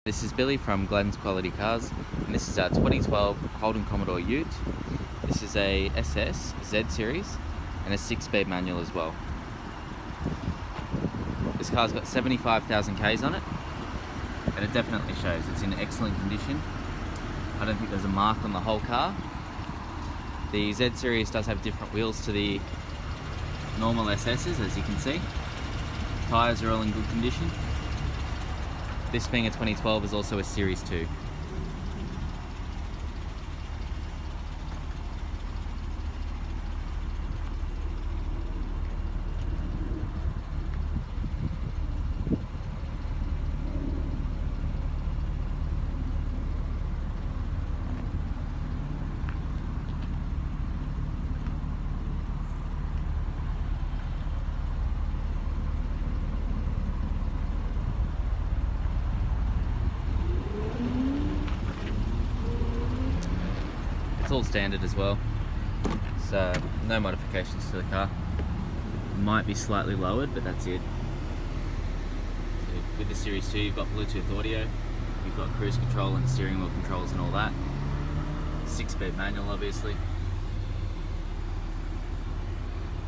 This is Billy from Glenn's Quality Cars, and this is our 2012 Holden Commodore Ute. This is a SS Z Series and a 6-speed manual as well. This car's got 75,000 Ks on it, and it definitely shows. It's in excellent condition. I don't think there's a mark on the whole car. The Z Series does have different wheels to the normal SS's, as you can see. Tyres are all in good condition. This being a 2012 is also a Series 2. It's all standard as well, so no modifications to the car. Might be slightly lowered, but that's it. So with the Series 2 you've got Bluetooth audio, you've got cruise control and steering wheel controls and all that. 6-speed manual obviously.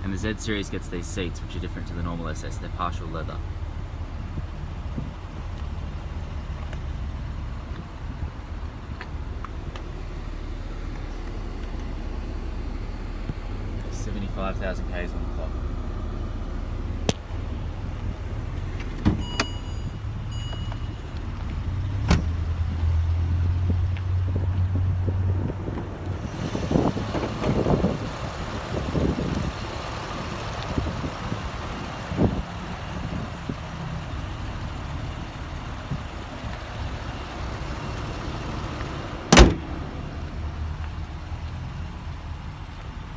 And the Z Series gets these seats which are different to the normal SS, they're partial leather. There's 75,000 Ks on the clock.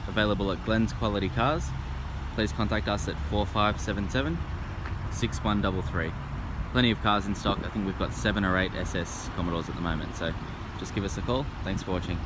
Available at Glenn's Quality Cars. Please contact us at 4577 6133. Plenty of cars in stock. I think we've got 7 or 8 SS Commodores at the moment, so just give us a call. Thanks for watching.